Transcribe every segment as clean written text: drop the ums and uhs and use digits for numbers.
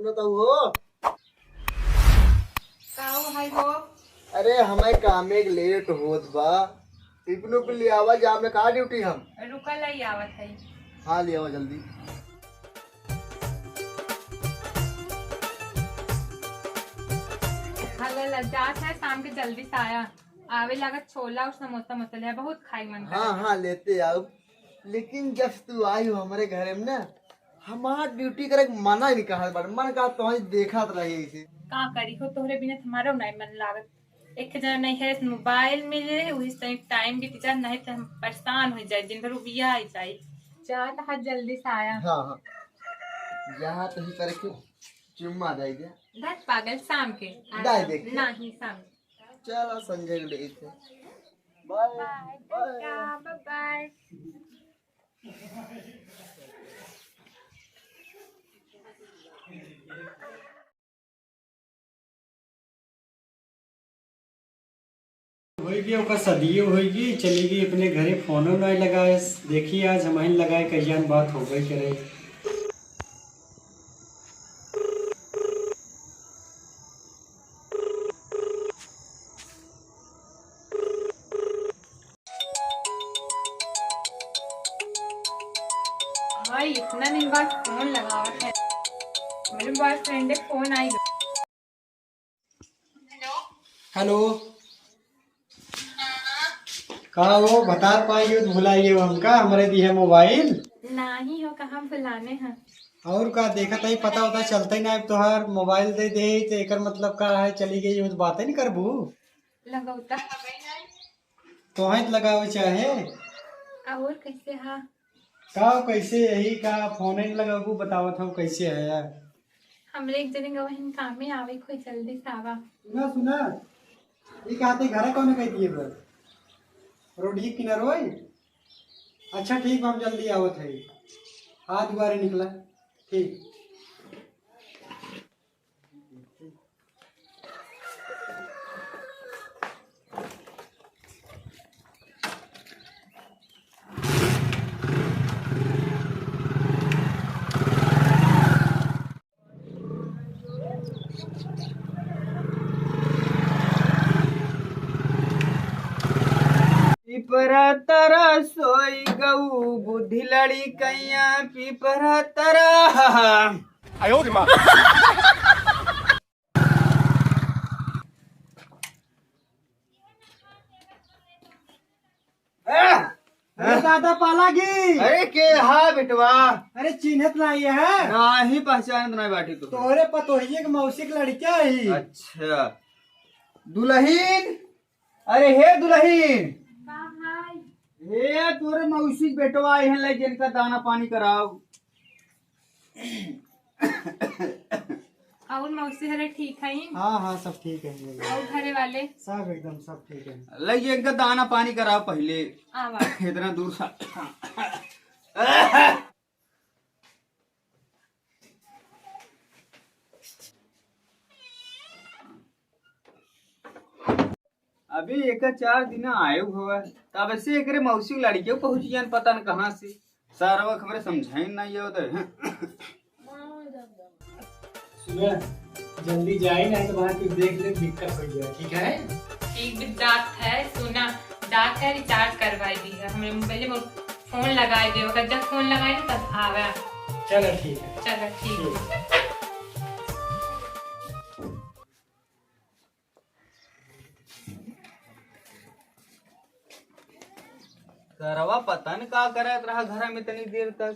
सुनत हो? काऊ हाय हो। अरे हमें काम एक लेट होत बा। टिफिन उफिन ले आवा जा, आपने कहा ड्यूटी हम। रुकल ही आवत है। हाँ ले आवा जल्दी। हलो लज्जात है, शाम के जल्दी से आया। आवे लागत छोला और समोसा मसाले है, बहुत खाई मन कर। हाँ हाँ लेते आओ। लेकिन जब तू आई हो हमारे घर में ना, हमारा ड्यूटी करे मना ही नहीं कहा बार। मन कहा तुम्हारी देखा तो रही इसे। का करी हो, तोहरे बिना हमारो नहीं मन लागत। एक जना नहीं है मोबाइल मिले वही सही टाइम भी टीचर नहीं तो हम परेशान हो जाए, दिन भर उबिया ही जाए। चाहत है जल्दी से आया। हाँ हाँ यहाँ तो ही करके चुम्मा दे दिया। धत पागल शाम के दाई देख नहीं शाम चलो संजय को ले थे। Bye bye bye bye. Bye. होगी ओकर सदियो होगी चली गई अपने घरे फोनो नहीं लगाए। देखिए आज हम लगाए कहियान बात हो गई करे। भाई इतना दिन बाद फोन लगावत है। मेरे बॉयफ्रेंड के फोन आई। हेलो कहा वो बता पाइए तो भुलाइए हमका हमारे दिए मोबाइल। नहीं हो कहाँ बुलाने हैं। और का देखा था पता होता चलता ही ना तोहार मोबाइल दे दे तो एकर मतलब का है चली गई हो तो बातें नहीं करबू। लगौता तो लगावे चाहे और कैसे हाँ। का कैसे यही का फोन नहीं लगाबू बतावत हो कैसे है यार। हमरे एक जने गवहन काम में आवे कोई जल्दी से आवा। सुना सुना ये कहते घर कौन कह दिए बस रोडी किनारोय। अच्छा ठीक हम जल्दी आवत है। हाथ दुआरे निकला ठीक। पिपरा तरा सोई गऊ बुद्धि लड़ी कैया पिपरा तरा। आयो रे माँ। अरे दादा पालागी। अरे के हा बेटवा। अरे चिन्हत नहीं है नहीं पहचान नहीं बाटी तो। तोहरे पतोहिए के मौसी के लड़का ही। अच्छा दुल्हीन। अरे हे दुल्हीन हे तोरे मौसी के बेटवा यहाँ ले जिनका दाना पानी कराओ। और मौसी हरे ठीक है। हाँ हाँ सब ठीक है और घरे वाले सब एकदम सब ठीक है। लगे इनका दाना पानी कराओ पहले। आवा इतना दूर सा। अभी एक 4 दिन आयु हुआ तब से एक मौसी लड़के पहुंच जान पता न कहाँ से। सारा खबर समझाई नहीं होता। सुबह जल्दी जाए नहीं तो वहाँ की देख ले दिक्कत हो जाए ठीक है। एक भी डाक है सुना। डाक है रिचार्ज करवाई दी है हमरे मोबाइल में फोन लगाए दे जब फोन लगाए तब आवा। चलो ठीक है। चलो ठीक है। करवा पता न का करत रहा घर में इतनी देर तक।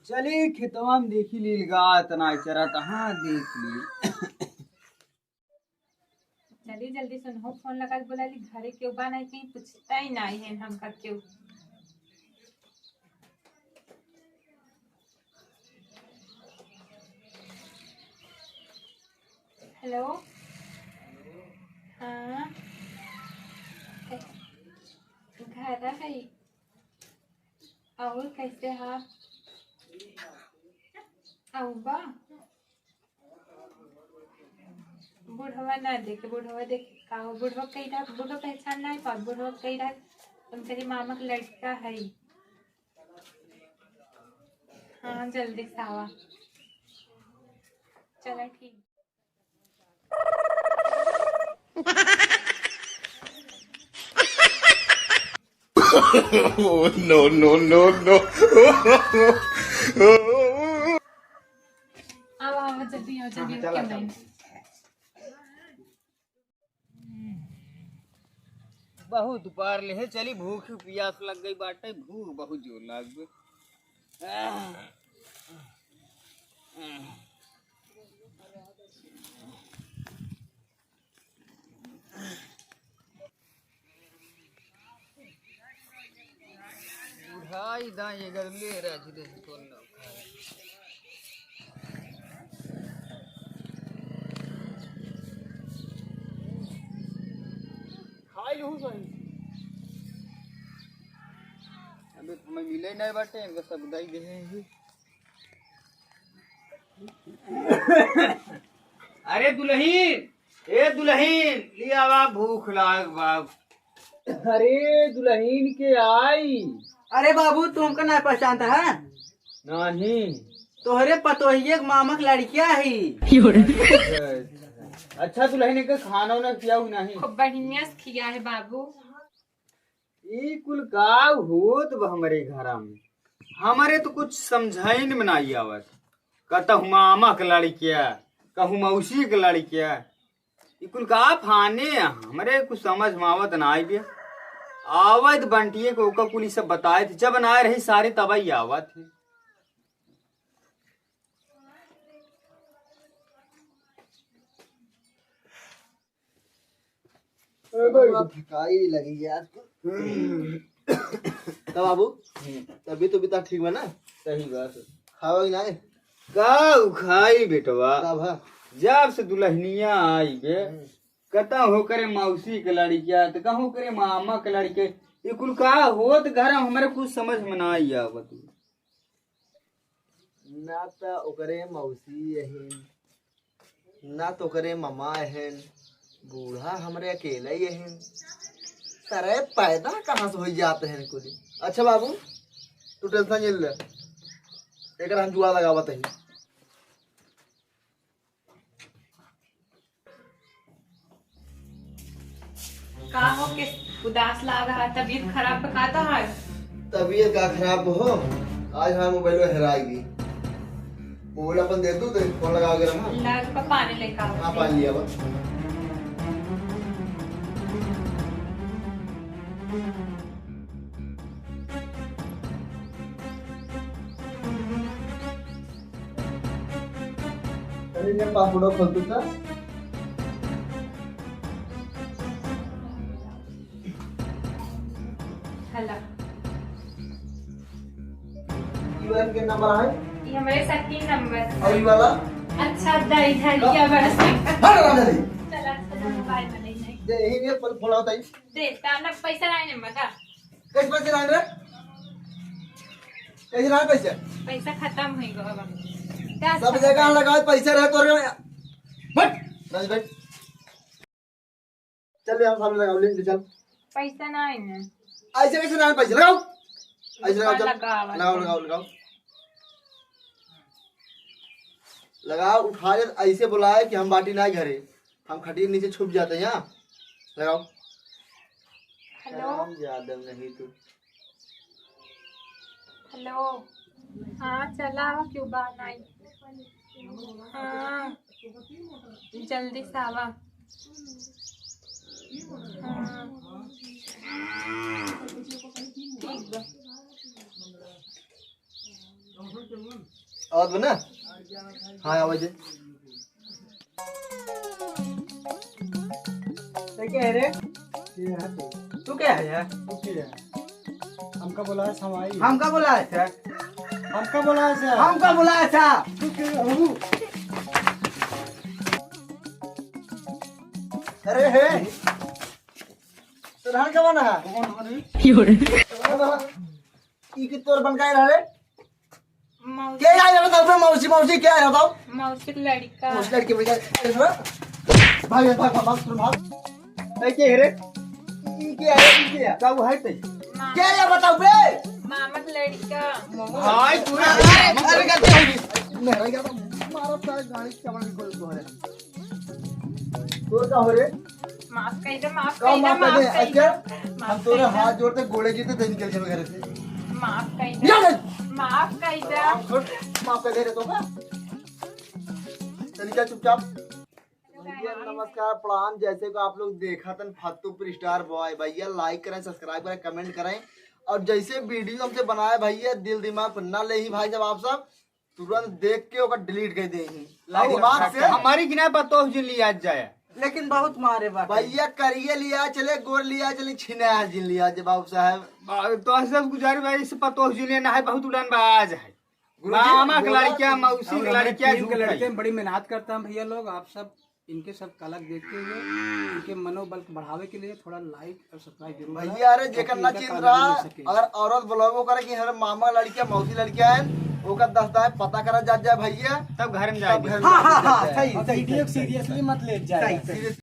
चली खेतवा में देखी लील गा इतना चरा हाँ देख ली। चलिए जल्दी सुनो फोन लगा के बोला ली घरे क्यों बा नहीं कहीं पूछता ही नहीं है हमका क्यों। हेलो हाँ घर है और कैसे हाँ बा बुढ़वा ना देखे बुढ़वा देखे का हो बुढ़वा कही रहा बुढ़वा पहचान नहीं पा बुढ़वा कही रहा तुम तेरी मामा का लड़का है। हाँ जल्दी से आवा। चला ठीक। Oh, no, no, no, no. आओ जल्दी आओ जल्दी चला, क्यों नहीं। बहुत पार ले चली, भूख प्यास लग गई बाटे, भूख बहुत जोर लग गई। उठाई दा ये घर ले रहा जुदे तो ना खाई लूं भाई। अबे तुम्हें मिले नहीं बाटे, इनका सब दाई दे हैं। अरे दुल्हीन, ए दुल्हीन, लिया बा भूख लाग बाब। अरे दुल्हीन के आई। अरे बाबू तुमको नहीं पहचानता है? नहीं। तोहरे पतोहिए के मामक लड़किया ही। अच्छा दुल्हन के खाना उना किया नहीं? खूब बढ़िया से खिया है बाबू। ई कुल का होत बा हमारे घरा में, हमारे तो कुछ समझाइन में नहीं आवत। कहूँ मामा के लड़किया, कहूँ मौसी के लड़किया, ई कुल का फाने हमारे कुछ समझ में आवत नहीं भी। आवत बंटिए को ओका कुल सब बताए थे, जब ना रही सारे तबाही आवत थे। थकाई लगी यार। तब बाबू तभी तो बिता ठीक बना। सही बात। खाओ ही नहीं का खाई बेटवा, तब है। जब से दुल्हनिया आई बे, कहता हो करे मौसी के लड़किया, तो कहूँ करे मामा के लड़के, ये कुल का होत घर हमारे कुछ समझ में ना आई आवत। ना तो ओकरे मौसी एहन, ना तो ओकरे मामा एहन, बूढ़ा हमरे अकेले ही एहन। अरे पैदा कहाँ से हो जाते हैं कुछ। अच्छा बाबू तू टेंशन नहीं ले, एक हम जुआ लगावत है। का हो के उदास लग रहा, तबीयत खराब पकाता है। तबीयत का खराब हो, आज हमारा मोबाइल में हेराएगी। मोबाइल अपन दे दूँ तो फोन लगा के रहा। लग का पानी लेकर आओ। हाँ पानी लिया बा। अरे ये पापड़ो खोल दूँ था। हेलो, यूएन के नंबर है ये हमारे साथ 3 नंबर। और ये वाला अच्छा दाई धरिया बड़ा सा। हट रहा है। चला चला मोबाइल में नहीं दे यही ने पर फोन होता है। दे ताना पैसा नहीं नंबर का। कैसे पैसे लान रे? कैसे लान पैसे? पैसा खत्म हो गया अब। सब जगह लगाओ पैसे रहे तो रे। बट राज भाई चल यार सामने लगाओ ले चल। पैसा नहीं है। ऐसे कैसे लान पैसे लगाओ? ऐसे लगाओ चल। लगाओ, लगाओ लगाओ लगाओ लगाओ। उठा ले ऐसे बुलाए कि हम बाटी ना घरे, हम खटिया नीचे छुप जाते हैं। यहाँ लगाओ। हेलो यादव नहीं तू। हेलो, हाँ चला क्यों बात आई। हाँ जल्दी से आवा। हाँ ठीक बा। और बना हाँ आवाज क्या है रे? तू क्या है यार? हमका बोला है सवाई। हमका बोला है सर। हमका बोला है सर। हमका बोला है था। तू क्या बाबू? अरे है तो धान का बना है। ई की तोर बन का रहा रे? मौसी क्या यार बताओ मौसी मौसी क्या है बताओ? मौसी का लड़का। मौसी लड़की बन का भाग भाग भाग भाग भाग। ऐ के रे, ई क्या है? ई क्या है? का वो है ते? क्या यार बताओ बे? मामा का लड़का। हाय पूरा अरे करते होगी। मेरा क्या मारो सारे गाड़ी चमन भी खोल तोरे तोर का हो रे माफ कर दे, माफ का कर दे, माफ माफ दे कर अच्छा दे, हम माफ तोरे कर दे, हाथ जोड़ते गोड़े जीते तो निकल चल घर से माफ कर या दे, ले माफ कर दे। माफ कर दे रे तो का चल क्या चुपचाप भैया नमस्कार प्रणाम। जैसे को आप लोग देखा था फतुपुर स्टार बॉय भैया लाइक करें सब्सक्राइब करें कमेंट करें और जैसे वीडियो हमसे बनाया भैया दिल दिमाग पर ना ले ही भाई जब आप सब तुरंत देख के ओकर डिलीट कर दे दिमाग से हमारी की ना पतो जी लिया जाए लेकिन बहुत मारे बात भैया करिए लिया चले गोर लिया चले छिना जिन लिया जब बाबू साहब तो सब गुजारी भाई से पतो जी लेना है, बहुत उड़ान बाज है। मामा के लड़कियां मौसी के लड़कियां टीम के झूठ लड़के है। बड़ी मेहनत करते हैं भैया लोग। आप सब इनके सब कलक देखते हुए इनके मनोबल को बढ़ावे के लिए थोड़ा लाइक और सब्सक्राइब जरूर करें, भैया अरे जेकर ताकि ना इनका चिन्ह कागज रहा मिल सके। अगर औरत ब्लॉगो करे कि हर मामा लड़कियां मौसी लड़कियां हैं ओकर दस्ता है पता करा जा जाए भैया तब घर में तब जाएंगे। घर में हाँ हाँ जाके हाँ जाए। सही वीडियो सीरियसली मत ले जाए सही।